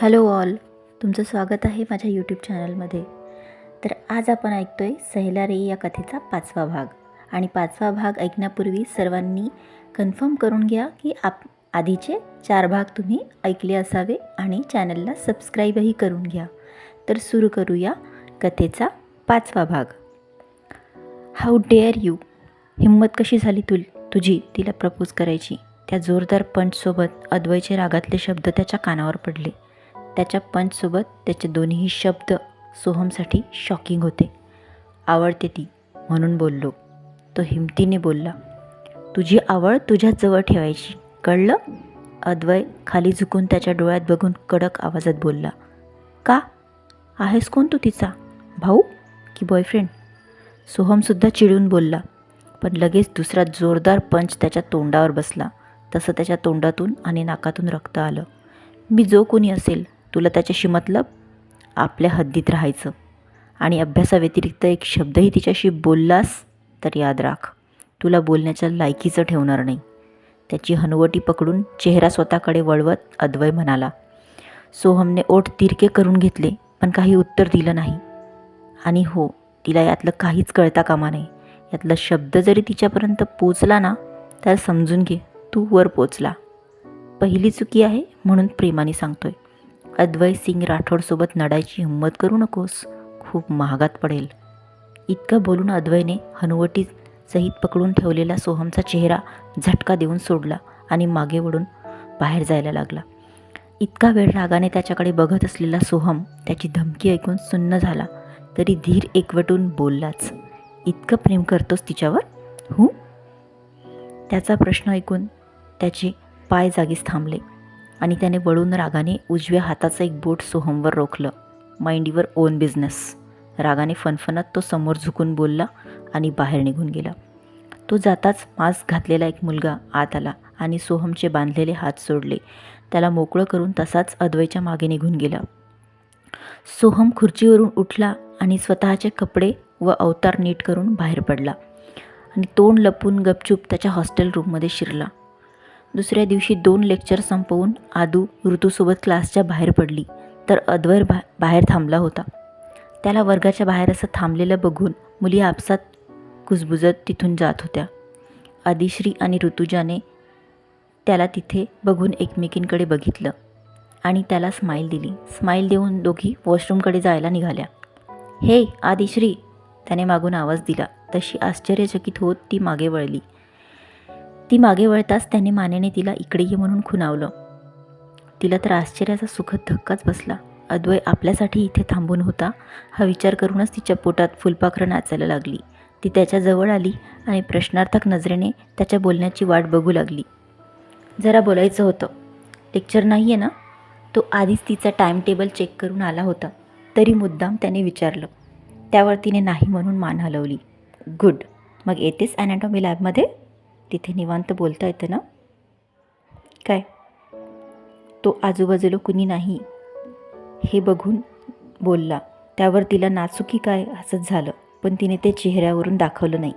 Hello all, तुमचं स्वागत आहे माझ्या यूट्यूब चॅनलमध्ये. तर आज आपण ऐकतो आहे सहेला रे या कथेचा 5वा भाग. आणि 5वा भाग ऐकण्यापूर्वी सर्वांनी कन्फर्म करून घ्या की आधीचे 4 भाग तुम्ही ऐकले असावे आणि चॅनलला सबस्क्राईबही करून घ्या. तर सुरू करूया कथेचा 5वा भाग. हाऊ डेअर यू, हिंमत कशी झाली तुझी तिला प्रपोज करायची. त्या जोरदार पंचसोबत अद्वैचे रागातले शब्द त्याच्या कानावर पडले. त्याच्या पंचसोबत त्याचे दोन्ही शब्द सोहमसाठी शॉकिंग होते. आवडते ती म्हणून बोललो. तो हिमतीने बोलला. तुझी आवड तुझ्याच जवळ ठेवायची, कळलं? अद्वै खाली झुकून त्याच्या डोळ्यात बघून कडक आवाजात बोलला. का? आहेस कोण तू तिचा, भाऊ की बॉयफ्रेंड? सोहमसुद्धा चिडून बोलला. पण लगेच दुसरा जोरदार पंच त्याच्या तोंडावर बसला. तसं त्याच्या तोंडातून आणि नाकातून रक्त आलं. मी जो कोणी असेल, तुला त्याच्याशी मतलब? आपल्या हद्दीत राहायचं. आणि अभ्यासाव्यतिरिक्त एक शब्दही तिच्याशी बोललास तर याद राख, तुला बोलण्याच्या लायकीचं ठेवणार नाही. त्याची हनुवटी पकडून चेहरा स्वतःकडे वळवत अद्वै म्हणाला. सोहमने ओठ तिरके करून घेतले पण काही उत्तर दिलं नाही. आणि हो, तिला यातलं काहीच कळता कामा नाही. यातला शब्द जरी तिच्यापर्यंत पोचला ना, तर समजून घे तू वर पोचला. पहिली चुकी आहे म्हणून प्रेमाने सांगतोय. अद्वै सिंग राठोडसोबत लढायची हिंमत करू नकोस, खूप महागात पडेल. इतकं बोलून अद्वैने हनुवटी सहित पकडून ठेवलेला सोहमचा चेहरा झटका देऊन सोडला आणि मागे वळून बाहेर जायला लागला. इतका वेळ रागाने त्याच्याकडे बघत असलेला सोहम त्याची धमकी ऐकून सुन्न झाला, तरी धीर एकवटून बोललाच. इतकं प्रेम करतोस तिच्यावर? हू? त्याचा प्रश्न ऐकून त्याचे पाय जागीच थांबले आणि त्याने वळून रागाने उजव्या हाताचं एक बोट सोहमवर रोखलं. माइंड युअर ओन बिझनेस, रागाने फणफणत तो समोर झुकून बोलला आणि बाहेर निघून गेला. तो जाताच मास्क घातलेला एक मुलगा आत आला आणि सोहमचे बांधलेले हात सोडले. त्याला मोकळं करून तसाच अद्वैच्या मागे निघून गेला. सोहम खुर्चीवरून उठला आणि स्वतःचे कपडे व अवतार नीट करून बाहेर पडला आणि तोंड लपून गपचूप त्याच्या हॉस्टेल रूममध्ये शिरला. दुसऱ्या दिवशी 2 लेक्चर संपवून आदू ऋतूसोबत क्लासच्या बाहेर पडली, तर अद्वै बाहेर थांबला होता. त्याला वर्गाच्या बाहेर असं थांबलेलं बघून मुली आपसात कुजबुजत तिथून जात होत्या. आदिश्री आणि ऋतुजाने त्याला तिथे बघून एकमेकींकडे बघितलं आणि त्याला स्माईल दिली. स्माईल देऊन दोघी वॉशरूमकडे जायला निघाल्या. हे आदिश्री, त्याने मागून आवाज दिला. तशी आश्चर्यचकित होत ती मागे वळली. ती मागे वळताच त्याने मानेने तिला इकडे ये म्हणून खुणावलं. तिला तर आश्चर्याचा सुखद धक्काच बसला. अद्वै आपल्यासाठी इथे थांबून होता हा विचार करूनच तिच्या पोटात फुलपाखरं नाचायला लागली. ती त्याच्याजवळ आली आणि प्रश्नार्थक नजरेने त्याच्या बोलण्याची वाट बघू लागली. जरा बोलायचं होतं. लेक्चर नाही आहे ना? तो आधीच तिचा टाईम टेबल चेक करून आला होता, तरी मुद्दाम त्याने विचारलं. त्यावर तिने नाही म्हणून मान हलवली. गुड, मग येतेस ॲनाटॉमी लॅबमध्ये? तिथे निवांत बोलता येतं ना? काय? तो आजूबाजूला कुणी नाही हे बघून बोलला. त्यावर तिला नाचुकी काय असंच झालं, पण तिने ते चेहऱ्यावरून दाखवलं नाही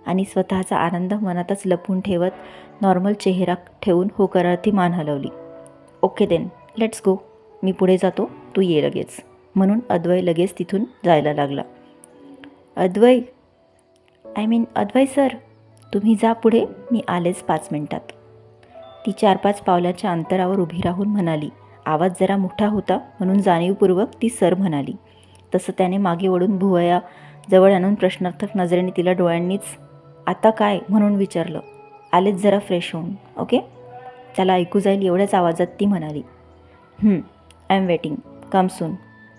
आणि स्वतःचा आनंद मनातच लपून ठेवत नॉर्मल चेहरा ठेवून होकारार्थी मान हलवली. Okay then, let's go. मी पुढे जातो, तू ये लगेच, म्हणून अद्वै लगेच तिथून जायला लागला. अद्वै सर, तुम्ही जा पुढे, मी आलेच 5 मिनिटात. ती 4-5 पावलाच्या अंतरावर उभी राहून म्हणाली. आवाज जरा मोठा होता म्हणून जाणीवपूर्वक ती सर म्हणाली. तसं त्याने मागे वळून भुवया जवळ आणून प्रश्नार्थक नजरेने तिला डोळ्यांनीच आता काय म्हणून विचारलं. आलेच जरा फ्रेश होऊन. ओके, त्याला ऐकू जाईल एवढ्याच आवाजात ती म्हणाली. आय एम वेटिंग, कम सून,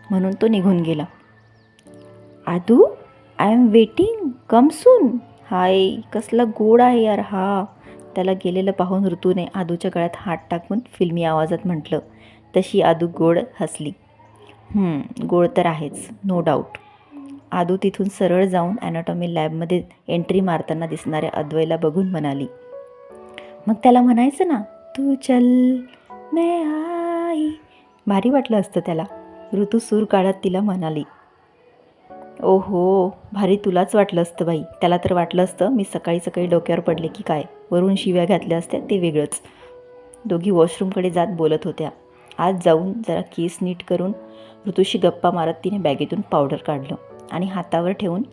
म्हणून तो निघून गेला. आदू, आय एम वेटिंग, कम सून, हाय कसला गोड आहे यार हा. त्याला गेलेलं पाहून ऋतूने आदूच्या गळ्यात हात टाकून फिल्मी आवाजात म्हटलं. तशी आदू गोड हसली. गोड तर आहेच, नो डाऊट. आदू तिथून सरळ जाऊन ॲनाटॉमी लॅबमध्ये एंट्री मारताना दिसणाऱ्या अद्वैला बघून म्हणाली. मग त्याला म्हणायचं ना, तू चल मैं आई. भारी वाटलं असतं त्याला. ऋतू सूर काढत तिला म्हणाली. ओहो, भारी तुलाच वाटलं असतं बाई. त्याला तर वाटलं असतं मी सकाळी सकाळी डोक्यावर पडले की काय, वरून शिव्या घातल्या असत्या ते वेगळंच. दोघी वॉशरूमकडे जात बोलत होत्या. आज जाऊन जरा केस नीट करून ऋतूशी गप्पा मारत तिने बॅगेतून पावडर काढलं आणि हातावर ठेवून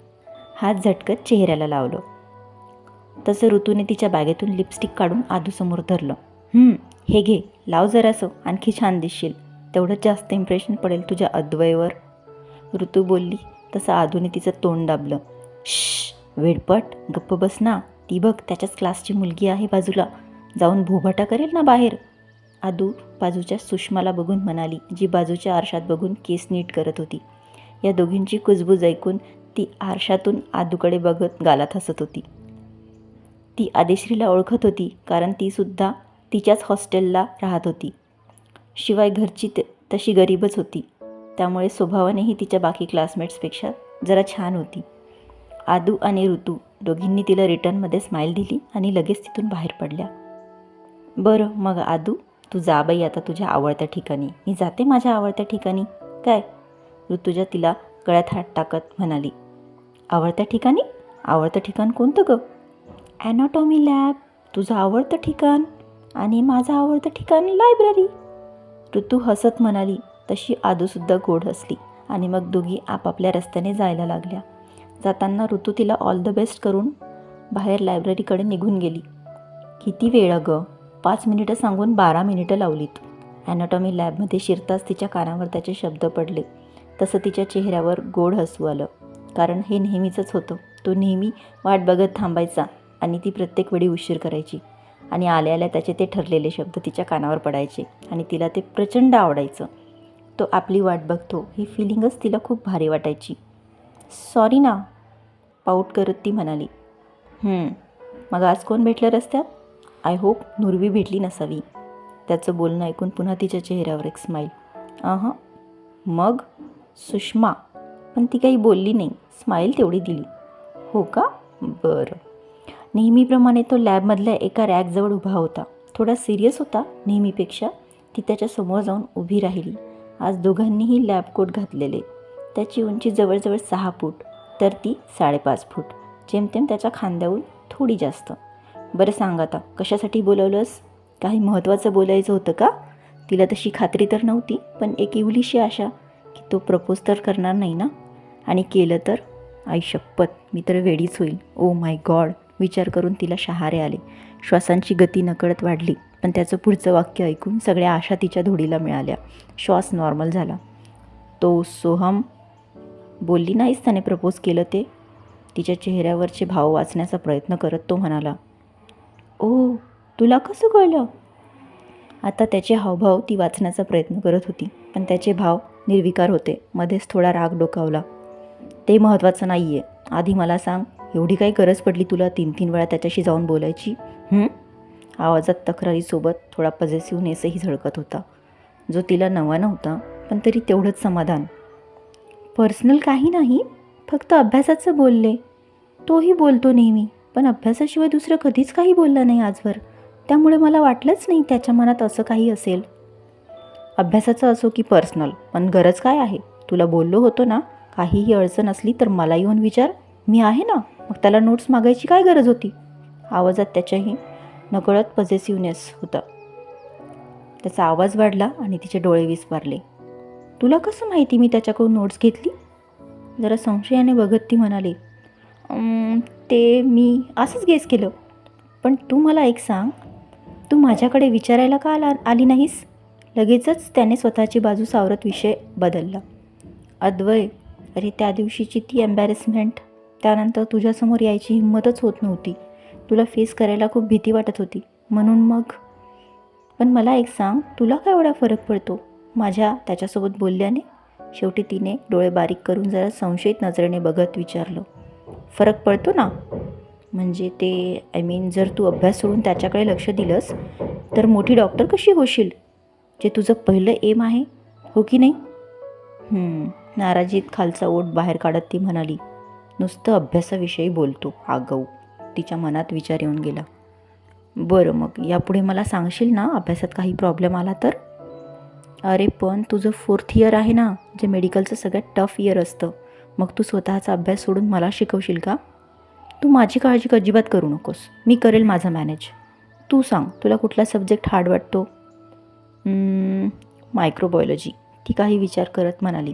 हात झटकत चेहऱ्याला लावलं. तसं ऋतूने तिच्या बॅगेतून लिपस्टिक काढून आदूसमोर धरलं. हे घे, लाव जरासं, आणखी छान दिसशील, तेवढंच जास्त इम्प्रेशन पडेल तुझ्या अद्वैवर, ऋतू बोलली. तसं आदूने तिचं तोंड दाबलं. वेडपट, गप्प बस ना, ती बघ त्याच्याच क्लासची मुलगी आहे बाजूला, जाऊन भोभाटा करेल ना बाहेर. आदू बाजूच्या सुषमाला बघून म्हणाली, जी बाजूच्या आरशात बघून केस नीट करत होती. या दोघींची कुजबूज ऐकून ती आरशातून आदूकडे बघत गालात हसत होती. ती आदेश्रीला ओळखत होती, कारण तीसुद्धा तिच्याच हॉस्टेलला राहत होती. शिवाय घरची तशी गरीबच होती, त्यामुळे स्वभावानेही तिच्या बाकी क्लासमेट्सपेक्षा जरा छान होती. आदू आणि ऋतू दोघींनी तिला रिटर्नमध्ये स्माईल दिली आणि लगेच तिथून बाहेर पडल्या. बरं मग आदू, तू जा बाई आता तुझ्या आवडत्या ठिकाणी. मी जाते माझ्या आवडत्या ठिकाणी. काय? ऋतुजा तिला गळ्यात हात टाकत म्हणाली. आवडत्या ठिकाणी? आवडतं ठिकाण कोणतं गं? Anatomy lab. तुझं आवडतं ठिकाण आणि माझं आवडतं ठिकाण लायब्ररी. ऋतू हसत म्हणाली. तशी आदूसुद्धा गोड हसली आणि मग दोघी आपापल्या रस्त्याने जायला लागल्या. जाताना ऋतू तिला ऑल द बेस्ट करून बाहेर लायब्ररीकडे निघून गेली. किती वेळ गं? 5 मिनिटं सांगून 12 मिनिटं लावलीत. ॲनाटॉमी लॅबमध्ये शिरताच तिच्या कानावर त्याचे शब्द पडले. तसं तिच्या चेहऱ्यावर गोड हसू आलं, कारण हे नेहमीचंच होतं. तो नेहमी वाट बघत थांबायचा आणि ती प्रत्येक वेळी उशीर करायची आणि आल्या आल्या त्याचे ते ठरलेले शब्द तिच्या कानावर पडायचे आणि तिला ते प्रचंड आवडायचं. तो आपली वाट बघतो ही फिलिंगच तिला खूप भारी वाटायची. सॉरी ना, पाऊट करत ती म्हणाली. मग आज कोण भेटलं रस्त्यात? आय होप नुरवी भेटली नसावी. त्याचं बोलणं ऐकून पुन्हा तिच्या चेहऱ्यावर एक स्माईल. मग सुषमा, पण ती काही बोलली नाही, स्माईल तेवढी दिली. हो का? बरं. नेहमीप्रमाणे तो लॅबमधल्या एका रॅकजवळ उभा होता. थोडा सिरियस होता नेहमीपेक्षा. ती त्याच्यासमोर जाऊन उभी राहिली. आज दोघांनीही लॅब कोट घातलेले. त्याची उंची जवळजवळ 6 फूट, तर ती 5.5 फूट, जेमतेम त्याच्या खांद्याहून थोडी जास्त. बरं सांग आता, कशासाठी बोलवलंस? काही महत्त्वाचं बोलायचं होतं का? तिला तशी खात्री तर नव्हती, पण एक इवलीशी आशा की तो प्रपोज तर करणार नाही ना, आणि केलं तर आई शपथ, मी तर वेडीच होईल. ओ माय गॉड, विचार करून तिला शहारे आले. श्वासांची गती नकळत वाढली, पण त्याचं पुढचं वाक्य ऐकून सगळ्या आशा तिच्या धोडीला मिळाल्या. श्वास नॉर्मल झाला. तो सोहम बोलली नाहीस त्याने प्रपोज केलं ते? तिच्या चेहऱ्यावरचे भाव वाचण्याचा प्रयत्न करत तो म्हणाला. ओ, तुला कसं कळलं? आता त्याचे हावभाव ती वाचण्याचा प्रयत्न करत होती, पण त्याचे भाव निर्विकार होते. मध्येच थोडा राग डोकावला. ते महत्त्वाचं नाही आहे. आधी मला सांग, एवढी काही गरज पडली तुला 3-3 वेळा त्याच्याशी जाऊन बोलायची? आवाजात तक्रारीसोबत थोडा पॉझिटिव्हनेसही झळकत होता, जो तिला नवा नव्हता, पण तरी तेवढंच समाधान. पर्सनल काही नाही, फक्त अभ्यासाचं बोलले. तोही बोलतो नेहमी, पण अभ्यासाशिवाय दुसरं कधीच काही बोलला नाही आजवर. त्यामुळे मला वाटलंच नाही त्याच्या मनात असं काही असेल. अभ्यासाचं असो की पर्सनल, पण गरज काय आहे? तुला बोललो होतो ना, काहीही अडचण असली तर मला येऊन विचार, मी आहे ना. मग त्याला नोट्स मागायची काय गरज होती? आवाजात त्याच्याही नकळत पॉझिटिव्हनेस होता. त्याचा आवाज वाढला आणि तिचे डोळे विस्फारले. तुला कसं माहिती मी त्याच्याकडून नोट्स घेतली? जरा संशयाने बघत ती म्हणाली. ते मी असंच गेस केलं. पण तू मला एक सांग, तू माझ्याकडे विचारायला का आली नाहीस? लगेचच त्याने स्वतःची बाजू सावरत विषय बदलला. अद्वय, अरे त्या दिवशीची ती एम्बॅरेसमेंट, त्यानंतर तुझ्यासमोर यायची हिंमतच होत नव्हती. तुला फेस करायला खूप भीती वाटत होती, म्हणून मग. पण मला एक सांग, तुला काय एवढा फरक पडतो माझ्या त्याच्यासोबत बोलल्याने? शेवटी तिने डोळे बारीक करून जरा संशयित नजरेने बघत विचारलं. फरक पडतो ना, म्हणजे ते जर तू अभ्यास सोडून त्याच्याकडे लक्ष दिलंस तर मोठी डॉक्टर कशी होशील, जे तुझं पहिलं एम आहे, हो की नाही? नाराजीत खालचा ओठ बाहेर काढत ती म्हणाली. नुसतं अभ्यासाविषयी बोलतो आगाऊ. तिच्या मनात विचार येऊन गेला. बरं, मग यापुढे मला सांगशील ना अभ्यासात काही प्रॉब्लेम आला तर? अरे पण तुझं 4th इयर आहे ना, जे मेडिकलचं सगळ्यात टफ इयर असतं. मग तू स्वतःचा अभ्यास सोडून मला शिकवशील का? तू माझी काळजी अजिबात करू नकोस, मी करेल माझं मॅनेज. तू सांग, तुला कुठला सब्जेक्ट हार्ड वाटतो? मायक्रोबायोलॉजी, ती काही विचार करत म्हणाली.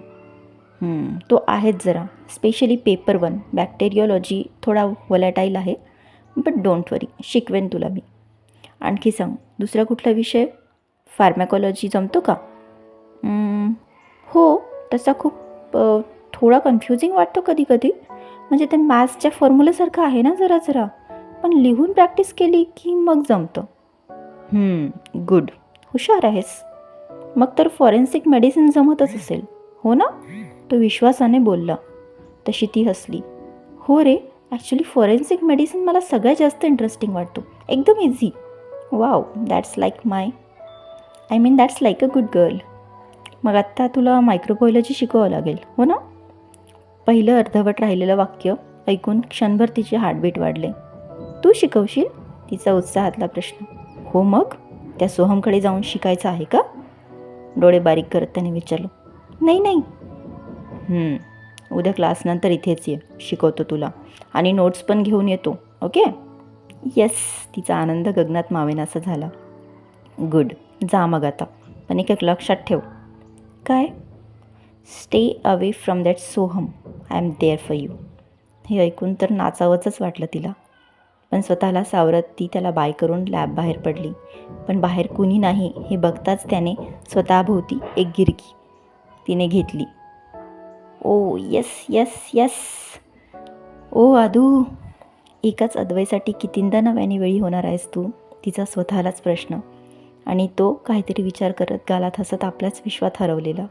तो आहेच जरा, स्पेशली पेपर 1 बॅक्टेरियोलॉजी थोडा वलॅटाईल आहे, बट डोंट वरी, शिकवेन तुला मी. आणखी सांग, दुसरा कुठला विषय? फार्मॅकॉलॉजी जमतो का? हो, तसा खूप थोडा कन्फ्युजिंग वाटतो कधी कधी, म्हणजे ते मॅथ्सच्या फॉर्म्युलासारखं आहे ना जरा जरा, पण लिहून प्रॅक्टिस केली की मग जमतं. गुड, हुशार आहेस. मग तर फॉरेन्सिक मेडिसिन जमतच असेल, हो ना? तो विश्वासाने बोलला. तशी ती हसली. हो रे, ॲक्च्युली फॉरेन्सिक मेडिसिन मला सगळ्यात जास्त इंटरेस्टिंग वाटतो. एकदम easy. Wow, that's like a good girl. मग आत्ता तुला मायक्रोबायोलॉजी शिकवावं लागेल, हो ना? पहिलं अर्धवट राहिलेलं वाक्य ऐकून क्षणभर तिचे हार्टबीट वाढले. तू शिकवशील? तिचा उत्साहातला प्रश्न. हो मग, त्या सोहमकडे जाऊन शिकायचं आहे का? डोळे बारीक करत त्याने विचारलं. नाही. उद्या क्लासनंतर इथेच ये, शिकवतो तुला, आणि नोट्स पण घेऊन येतो, ओके? येस. तिचा आनंद गगनात मावेनासा झाला. गुड, जा मग आता, पण एक लक्षात ठेव. काय? Stay away from that Soham. I am there for you. हे ऐकून तर नाचावंच वाटलं तिला, पण स्वतःला सावरत ती त्याला बाय करून लॅब बाहेर पडली. पण बाहेर कुणी नाही हे बघताच त्याने स्वतःभोवती एक गिरकी तिने घेतली. ओ येस. ओ आदू, एकाच अद्वैसाठी कितींदा नव्याने वेळी होणार आहेस तू? तिचा स्वतःलाच प्रश्न. आणि तो काहीतरी विचार करत गालात हसत आपल्याच विश्वात हरवलेला.